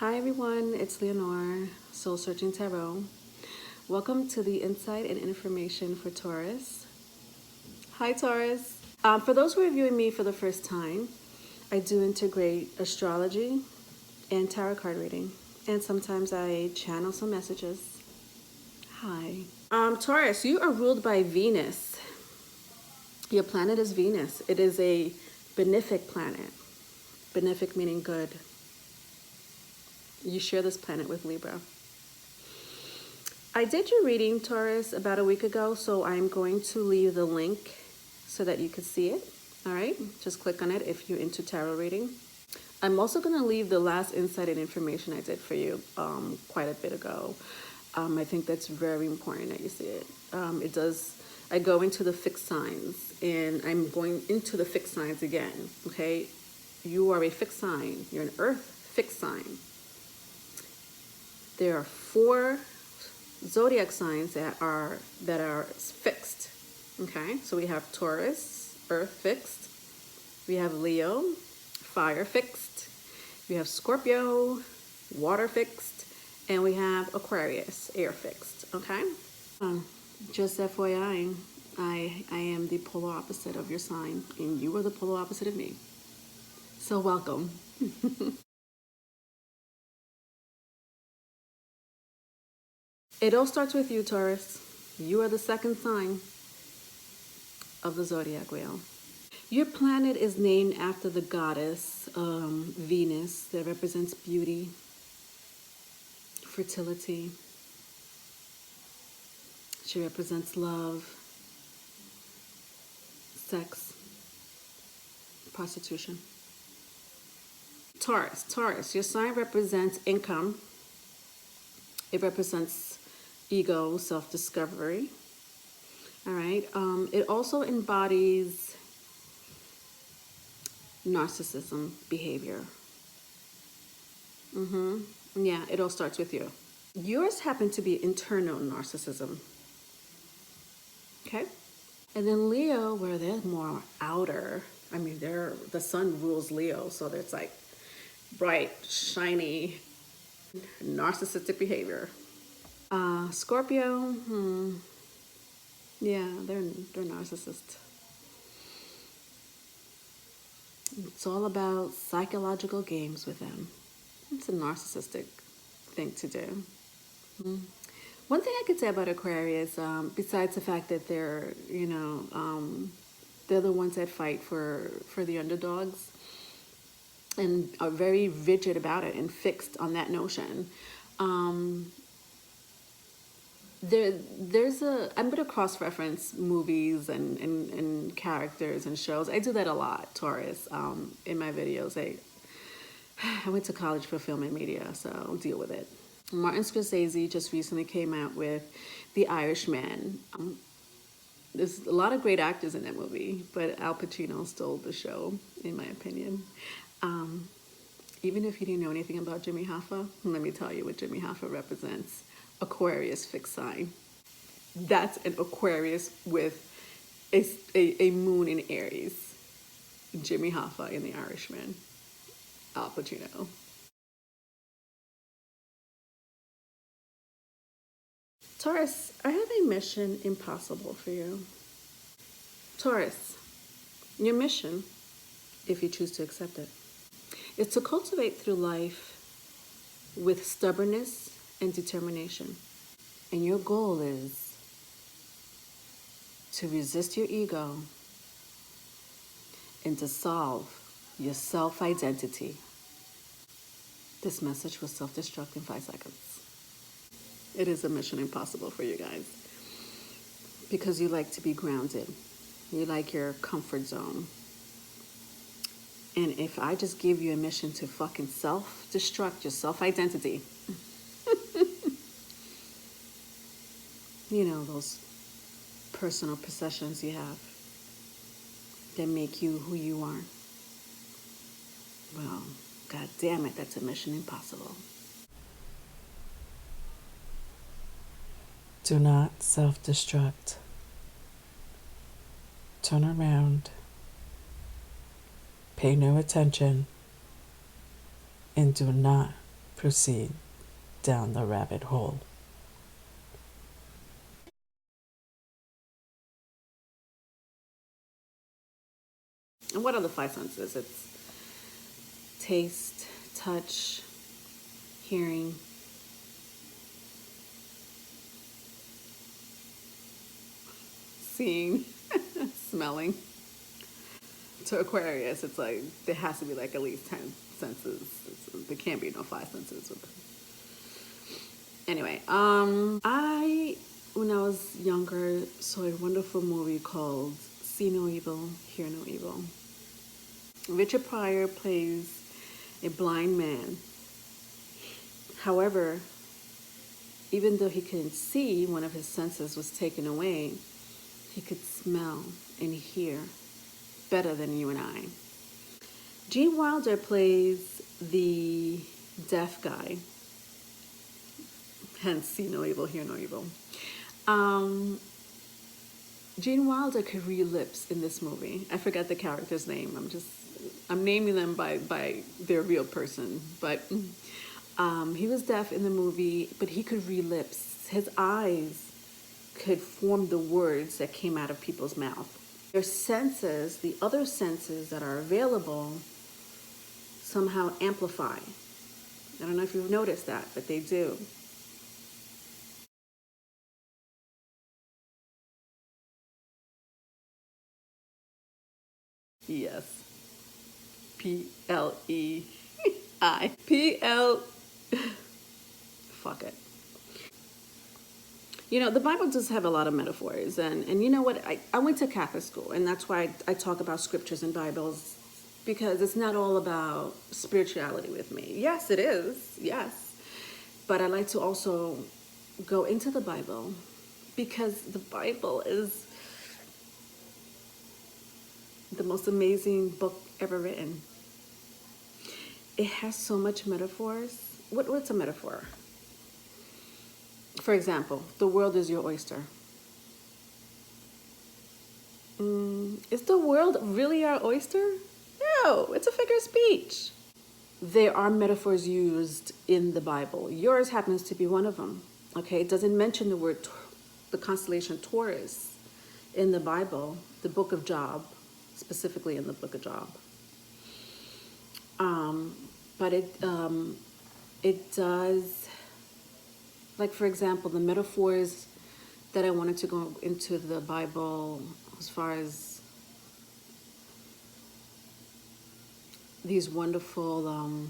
Hi everyone, it's Leonore, Soul Searching Tarot. Welcome to the insight and information for Taurus. Hi Taurus. For those who are viewing me for the first time, I do integrate astrology and tarot card reading, and sometimes I channel some messages. Hi. Taurus, you are ruled by Venus. Your planet is Venus. It is a benefic planet. Benefic meaning good. You share this planet with Libra. I did your reading, Taurus, about a week ago, so I'm going to leave the link so that you can see it. All right, just click on it if you're into tarot reading. I'm also going to leave the last insight and information I did for you quite a bit ago. I think that's very important that you see it. I go into the fixed signs, and I'm going into the fixed signs again, okay? You are a fixed sign. You're an earth fixed sign. There are 4 zodiac signs that are fixed. Okay, so we have Taurus, earth fixed. We have Leo, fire fixed. We have Scorpio, water fixed, and we have Aquarius, air fixed. Okay, just FYI, I am the polar opposite of your sign, and you are the polar opposite of me. So welcome. It all starts with you, Taurus. You are the second sign of the zodiac wheel. Your planet is named after the goddess Venus, that represents beauty, fertility. She represents love, sex, prostitution. Taurus, your sign represents income. It represents ego, self-discovery. All right. It also embodies narcissism behavior. Yeah, it all starts with you. Yours happen to be internal narcissism. Okay. And then Leo, where they're more outer. I mean, the sun rules Leo, so there's like bright, shiny, narcissistic behavior. Scorpio, yeah, they're narcissists. It's all about psychological games with them. It's a narcissistic thing to do. One thing I could say about Aquarius, besides the fact that they're the ones that fight for the underdogs, and are very rigid about it and fixed on that notion. I'm going to cross-reference movies and characters and shows. I do that a lot, Taurus, in my videos. I went to college for film and media, so I'll deal with it. Martin Scorsese just recently came out with The Irishman. There's a lot of great actors in that movie, but Al Pacino stole the show, in my opinion. Even if you didn't know anything about Jimmy Hoffa, let me tell you what Jimmy Hoffa represents. Aquarius fixed sign. That's an Aquarius with a moon in Aries. Jimmy Hoffa in The Irishman. Al Pacino. Taurus, I have a mission impossible for you. Taurus, your mission, if you choose to accept it, is to cultivate through life with stubbornness and determination. And your goal is to resist your ego and to solve your self-identity. This message will self-destruct in 5 seconds. It is a mission impossible for you guys, because you like to be grounded. You like your comfort zone. And if I just give you a mission to fucking self-destruct your self-identity, you know, those personal possessions you have that make you who you are, well, god damn it, that's a mission impossible. Do not self-destruct. Turn around. Pay no attention. And do not proceed down the rabbit hole. And what are the five senses? It's taste, touch, hearing, seeing, smelling. To Aquarius, it's like there has to be like at least 10 senses. There can't be no five senses. Anyway, I when I was younger saw a wonderful movie called See No Evil, Hear No Evil. Richard Pryor plays a blind man. However, even though he couldn't see, one of his senses was taken away, he could smell and hear better than you and I. Gene Wilder plays the deaf guy, hence see no evil, hear no evil. Gene Wilder could read lips in this movie. I forgot the character's name. I'm naming them by their real person. But he was deaf in the movie, but he could read lips. His eyes could form the words that came out of people's mouth. Their senses, the other senses that are available, somehow amplify. I don't know if you've noticed that, but they do. Yes. P-L-E-I. P-L... Fuck it. You know, the Bible does have a lot of metaphors. And you know what? I went to Catholic school, and that's why I talk about scriptures and Bibles, because it's not all about spirituality with me. Yes, it is. Yes. But I like to also go into the Bible, because the Bible is the most amazing book ever written. It has so much metaphors. What's a metaphor? For example, the world is your oyster. Is the world really our oyster? No, it's a figure of speech. There are metaphors used in the Bible. Yours happens to be one of them. Okay, it doesn't mention the word, the constellation Taurus in the Bible, the book of Job, specifically in the book of Job. But it does, like for example, the metaphors that I wanted to go into the Bible as far as these wonderful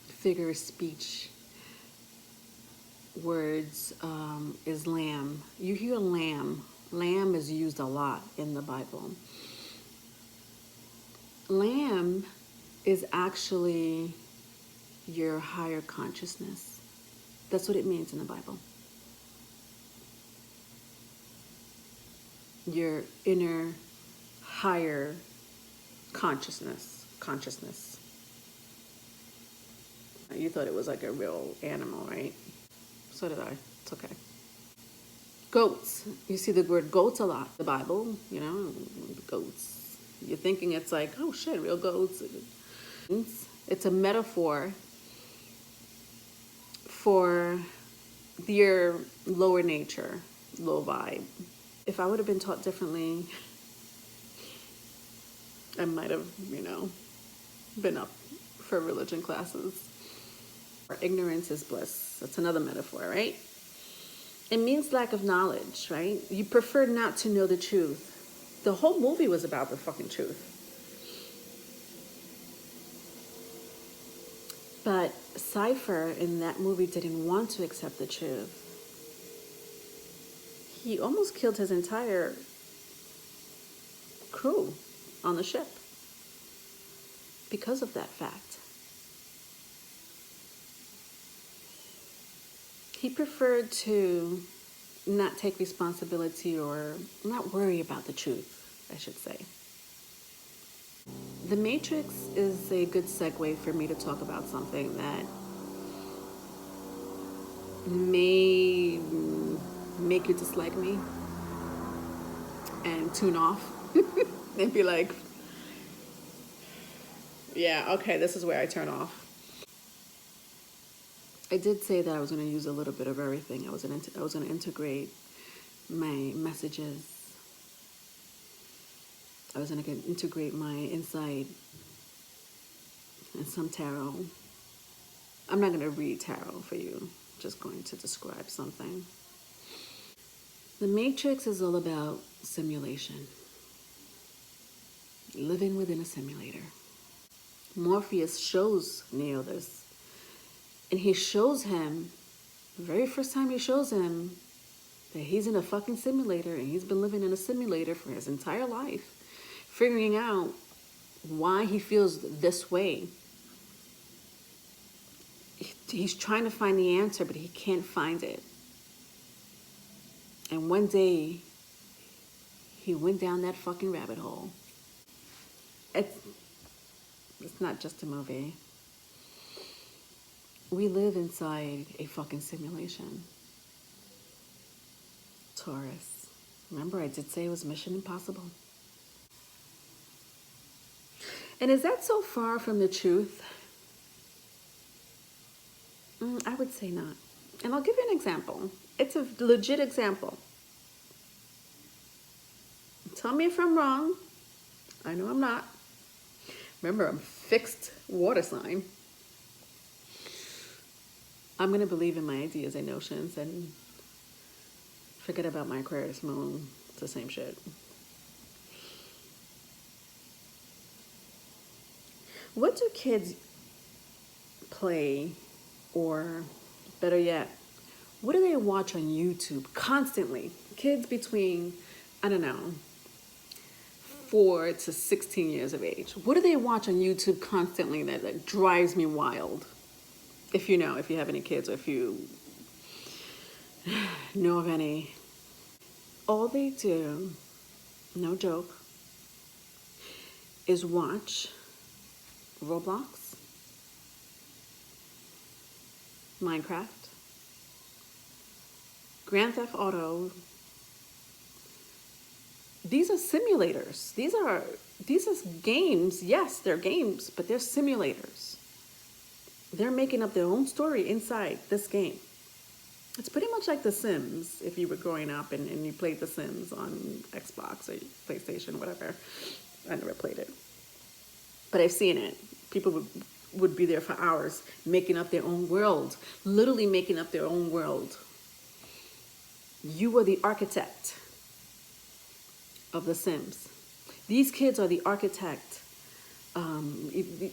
figure of speech words is lamb. You hear lamb. Lamb is used a lot in the Bible. Lamb is actually your higher consciousness. That's what it means in the Bible. Your inner higher consciousness. You thought it was like a real animal, right? So did I. It's okay. Goats. You see the word goats a lot. The Bible, you know, goats. You're thinking it's like, oh shit, real goats. It's a metaphor for your lower nature, low vibe. If I would have been taught differently, I might have, been up for religion classes. Ignorance is bliss. That's another metaphor, right? It means lack of knowledge, right? You prefer not to know the truth. The whole movie was about the fucking truth. But Cypher in that movie didn't want to accept the truth. He almost killed his entire crew on the ship because of that fact. He preferred to not take responsibility or not worry about the truth, I should say. The Matrix is a good segue for me to talk about something that may make you dislike me and tune off and be like, yeah, okay, this is where I turn off. I did say that I was going to use a little bit of everything. I was going to integrate my messages. I was going to integrate my insight and some tarot. I'm not going to read tarot for you. I'm just going to describe something. The Matrix is all about simulation. Living within a simulator. Morpheus shows Neo this. And he shows him, the very first time he shows him, that he's in a fucking simulator and he's been living in a simulator for his entire life, figuring out why he feels this way. He's trying to find the answer, but he can't find it. And one day, he went down that fucking rabbit hole. It's not just a movie. We live inside a fucking simulation. Taurus. Remember, I did say it was Mission Impossible. And is that so far from the truth? I would say not. And I'll give you an example. It's a legit example. Tell me if I'm wrong. I know I'm not. Remember, I'm fixed water sign. I'm going to believe in my ideas and notions and forget about my Aquarius moon. It's the same shit. What do kids play, or better yet, what do they watch on YouTube constantly? Kids between, I don't know, 4 to 16 years of age. What do they watch on YouTube constantly that drives me wild? If you have any kids, or if you know of any. All they do, no joke, is watch Roblox, Minecraft, Grand Theft Auto. These are simulators. These are games. Yes, they're games, but they're simulators. They're making up their own story inside this game. It's pretty much like The Sims, if you were growing up and you played The Sims on Xbox or PlayStation, whatever. I never played it. But I've seen it. People would be there for hours making up their own world. Literally making up their own world. You are the architect of The Sims. These kids are the architect.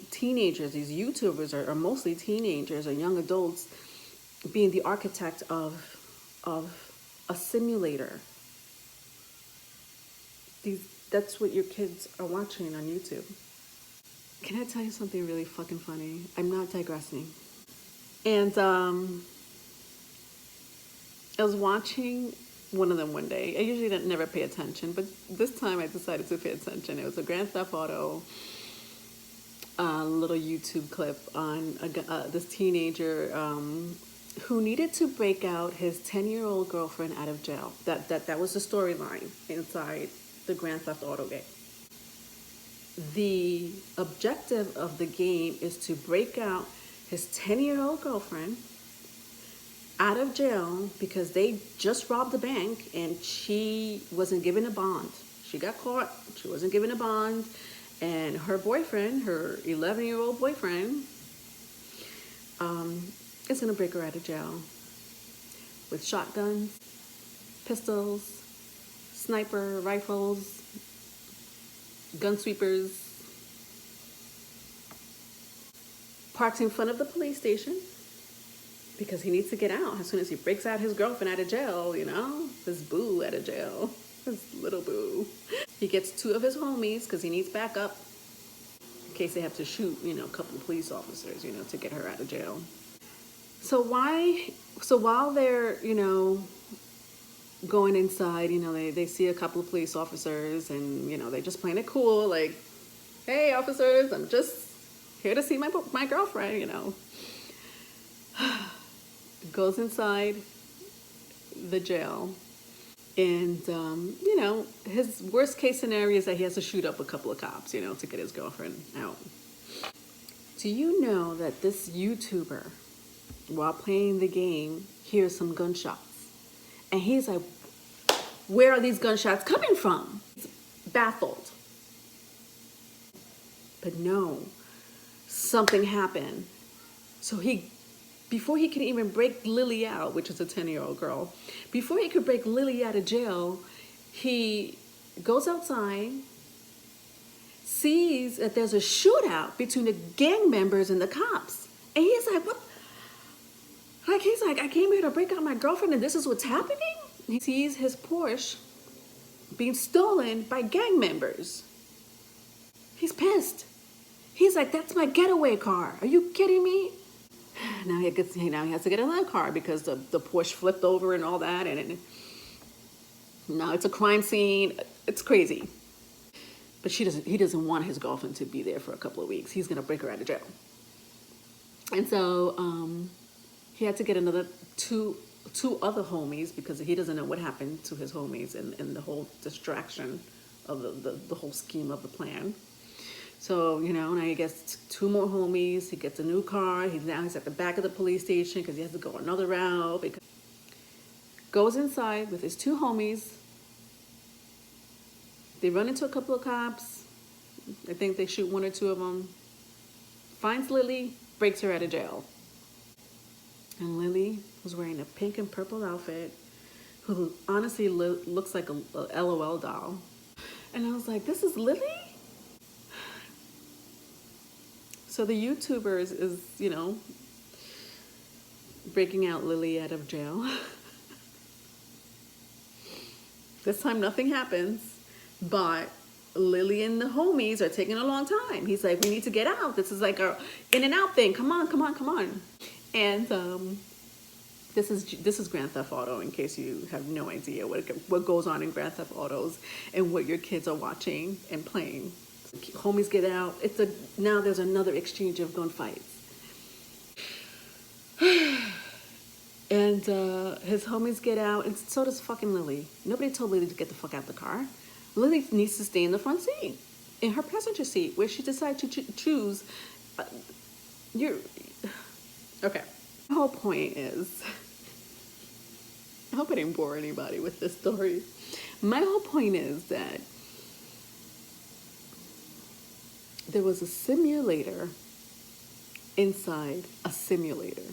Teenagers, these YouTubers are mostly teenagers or young adults being the architect of a simulator. That's what your kids are watching on YouTube. Can I tell you something really fucking funny? I'm not digressing. And I was watching one of them one day. I usually never pay attention, but this time I decided to pay attention. It was a Grand Theft Auto little YouTube clip on this teenager who needed to break out his 10-year-old girlfriend out of jail. That was the storyline inside the Grand Theft Auto game. The objective of the game is to break out his 10-year-old girlfriend out of jail because they just robbed a bank and she wasn't given a bond. She got caught. She wasn't given a bond. And her boyfriend, her 11-year-old boyfriend, is going to break her out of jail with shotguns, pistols, sniper rifles, gun sweepers. Parks in front of the police station because he needs to get out as soon as he breaks out his girlfriend out of jail, his boo out of jail, his little boo. He gets 2 of his homies because he needs backup in case they have to shoot, a couple of police officers, to get her out of jail. So while they're, going inside, they see a couple of police officers and, they just playing it cool, like, hey, officers, I'm just here to see my girlfriend, Goes inside the jail. And, his worst case scenario is that he has to shoot up a couple of cops, to get his girlfriend out. Do you know that this YouTuber while playing the game, hears some gunshots. And he's like, where are these gunshots coming from? He's baffled. But no, something happened. So before he could even break Lily out, which is a 10-year-old girl, before he could break Lily out of jail, he goes outside, sees that there's a shootout between the gang members and the cops. And he's like, what? Like, he's like, I came here to break out my girlfriend and this is what's happening? He sees his Porsche being stolen by gang members. He's pissed. He's like, that's my getaway car. Are you kidding me? Now he has to get another car because the Porsche flipped over and all that. And now it's a crime scene. It's crazy. But he doesn't want his girlfriend to be there for a couple of weeks. He's going to break her out of jail. And so he had to get another two other homies because he doesn't know what happened to his homies and the whole distraction of the whole scheme of the plan. So, now he gets 2 more homies. He gets a new car. He's at the back of the police station because he has to go another route. Goes inside with his 2 homies. They run into a couple of cops. I think they shoot 1 or 2 of them. Finds Lily, breaks her out of jail. And Lily was wearing a pink and purple outfit, who honestly looks like a LOL doll. And I was like, this is Lily? So the YouTubers is, breaking out Lily out of jail. This time nothing happens, but Lily and the homies are taking a long time. He's like, we need to get out. This is like a in and out thing. Come on. And this is Grand Theft Auto, in case you have no idea what goes on in Grand Theft Autos and what your kids are watching and playing. Homies get out. Now there's another exchange of gunfights. And his homies get out, and so does fucking Lily. Nobody told Lily to get the fuck out of the car. Lily needs to stay in the front seat, in her passenger seat, where she decided to choose. Okay. The whole point is, I hope I didn't bore anybody with this story. My whole point is that there was a simulator inside a simulator.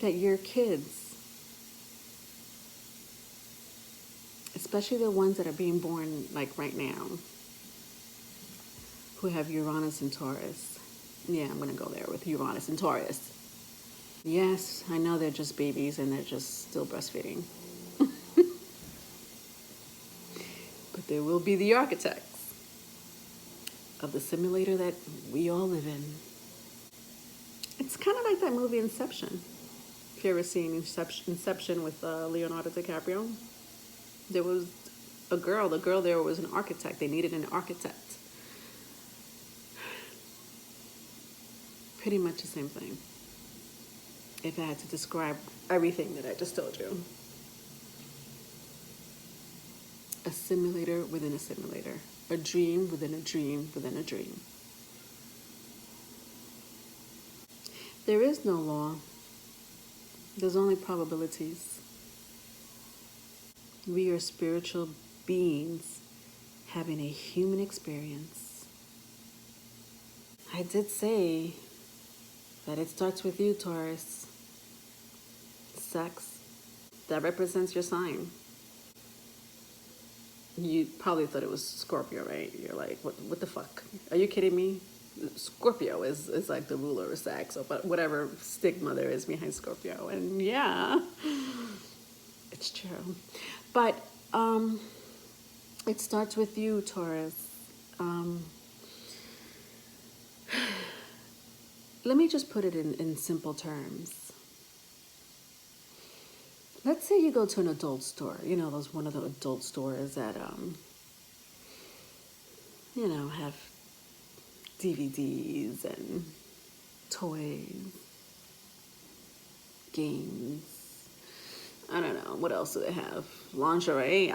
That your kids, especially the ones that are being born like right now, who have Uranus and Taurus. Yeah, I'm going to go there with Uranus and Taurus. Yes, I know they're just babies and they're just still breastfeeding. But they will be the architects of the simulator that we all live in. It's kind of like that movie Inception. If you ever seen Inception with Leonardo DiCaprio, there was a girl. The girl there was an architect. They needed an architect. Pretty much the same thing. If I had to describe everything that I just told you. A simulator within a simulator. A dream within a dream within a dream. There is no law. There's only probabilities. We are spiritual beings having a human experience. I did say that it starts with you, Taurus. Sex. That represents your sign. You probably thought it was Scorpio, right? You're like, what the fuck? Are you kidding me? Scorpio is like the ruler of sex, or whatever stigma there is behind Scorpio. And yeah, it's true. But it starts with you, Taurus. Let me just put it in simple terms. Let's say you go to an adult store. Those one of the adult stores that have DVDs and toys, games. I don't know. What else do they have? Lingerie,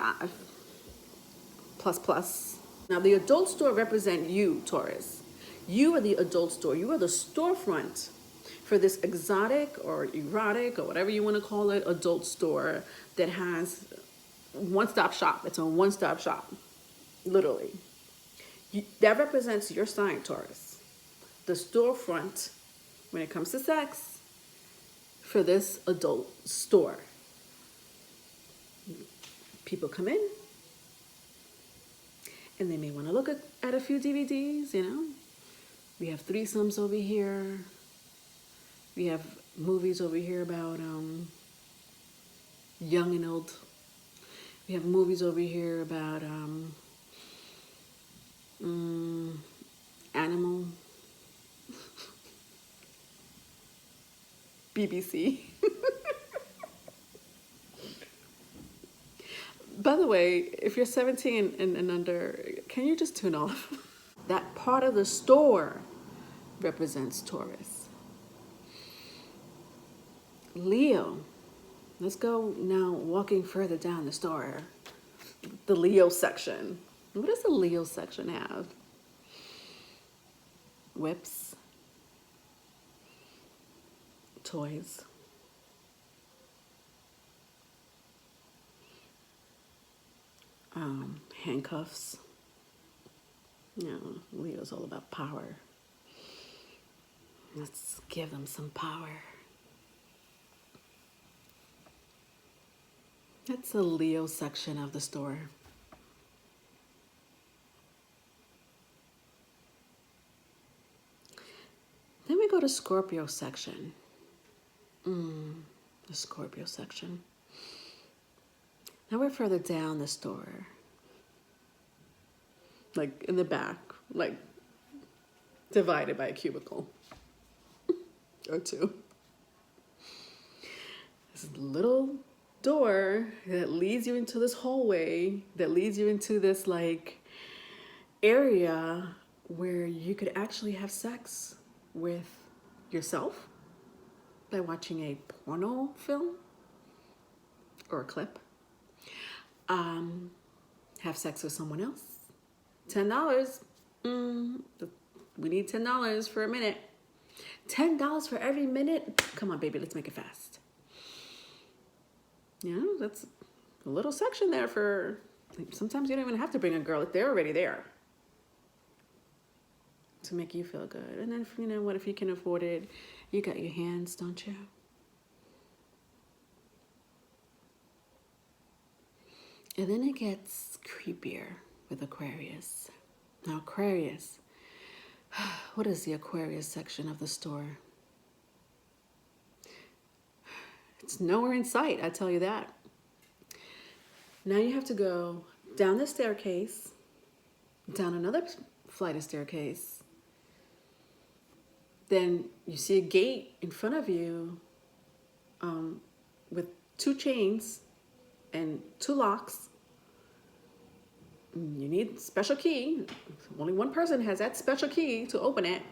plus. Now, the adult store represent you, Taurus. You are the adult store. You are the storefront for this exotic or erotic or whatever you want to call it, adult store that has one-stop shop. It's a one-stop shop, literally. That represents your sign, Taurus. The storefront when it comes to sex for this adult store. People come in and they may want to look at a few DVDs, you know. We have threesomes over here. We have movies over here about young and old. We have movies over here about animal. BBC. By the way, if you're 17 and under, can you just tune off? That part of the store represents Taurus. Leo. Let's go now walking further down the store. The Leo section. What does the Leo section have? Whips. Toys. Handcuffs. You know, Leo's all about power. Let's give them some power. That's the Leo section of the store. Then we go to Scorpio section. The Scorpio section. Now we're further down the store. Like in the back, like divided by a cubicle or two. This little door that leads you into this hallway, that leads you into this like area where you could actually have sex with yourself by watching a porno film or a clip. Have sex with someone else. $10. We need $10 for a minute. $10 for every minute. Come on, baby, let's make it fast. You know, that's a little section there for, sometimes you don't even have to bring a girl if they're already there to make you feel good. And then, you know what, if you can afford it, you got your hands, don't you? And then it gets creepier with Aquarius. Now, Aquarius, what is the Aquarius section of the store? It's nowhere in sight, I tell you that. Now you have to go down the staircase, down another flight of staircase. Then you see a gate in front of you with 2 chains and 2 locks. You need a special key. Only one person has that special key to open it.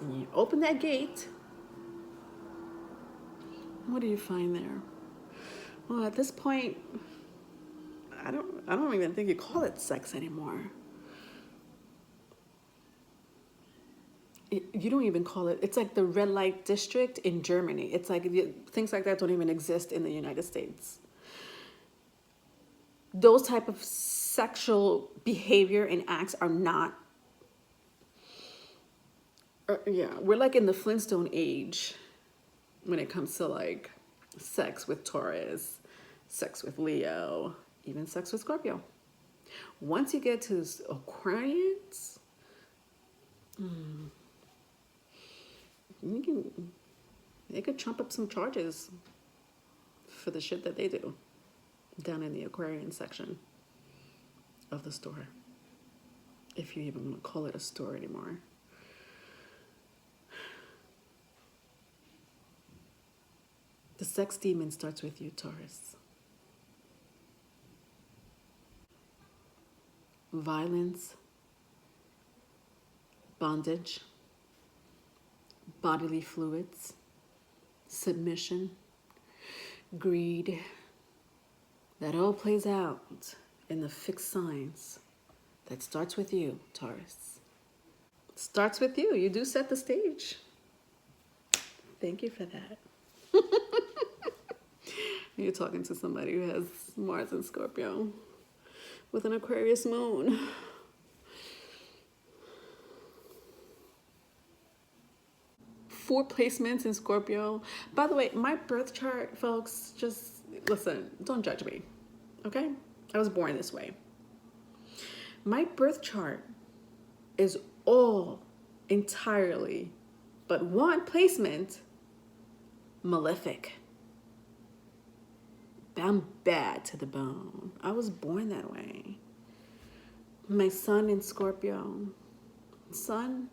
And you open that gate. What do you find there? Well, at this point, I don't even think you call it sex anymore. You don't even call it. It's like the red light district in Germany. It's like things like that don't even exist in the United States. Those type of sexual behavior and acts are not. We're like in the Flintstone age when it comes to like sex with Taurus, sex with Leo, even sex with Scorpio. Once you get to Aquarians, they could trump up some charges for the shit that they do down in the Aquarian section of the store, if you even want to call it a store anymore. The sex demon starts with you, Taurus. Violence, bondage, bodily fluids, submission, greed. That all plays out in the fixed signs that starts with you, Taurus. Starts with you. You do set the stage. Thank you for that. You're talking to somebody who has Mars in Scorpio with an Aquarius moon. Four placements in Scorpio. By the way, my birth chart, folks, just listen, don't judge me, okay? I was born this way. My birth chart is all entirely but one placement malefic. I'm bad to the bone. I was born that way. My sun in Scorpio. Sun,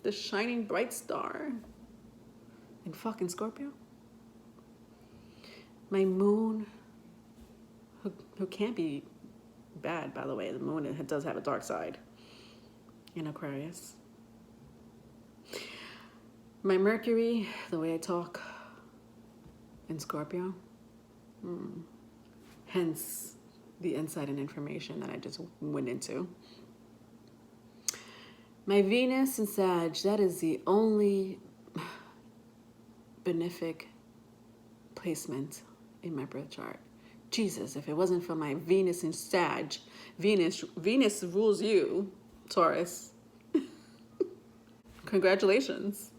the shining bright star in fucking Scorpio. My moon, who can't be bad, by the way. The moon, it does have a dark side, in Aquarius. My Mercury, the way I talk, in Scorpio. Hence the insight and information that I just went into. My Venus in Sag, that is the only benefic placement in my birth chart. Jesus, if it wasn't for my Venus in Sag, Venus rules you, Taurus. Congratulations.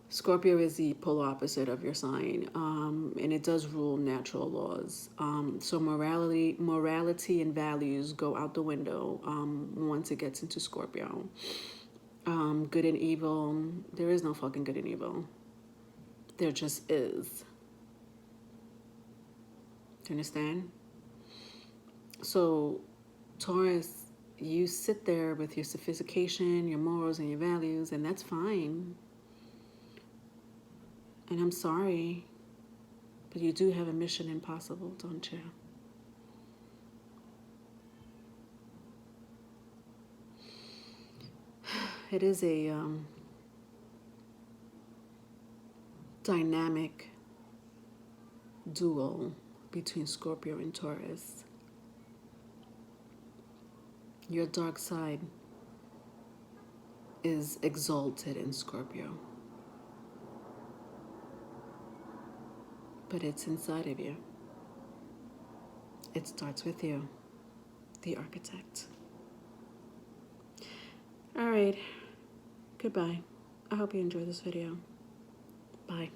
Scorpio is the polar opposite of your sign, and it does rule natural laws. So morality and values go out the window once it gets into Scorpio. Good and evil, there is no fucking good and evil. There just is. Do you understand? So, Taurus, you sit there with your sophistication, your morals, and your values, and that's fine. And I'm sorry, but you do have a mission impossible, don't you? It is a dynamic duel between Scorpio and Taurus. Your dark side is exalted in Scorpio, but it's inside of you. It starts with you, the architect. All right, goodbye. I hope you enjoyed this video. Bye.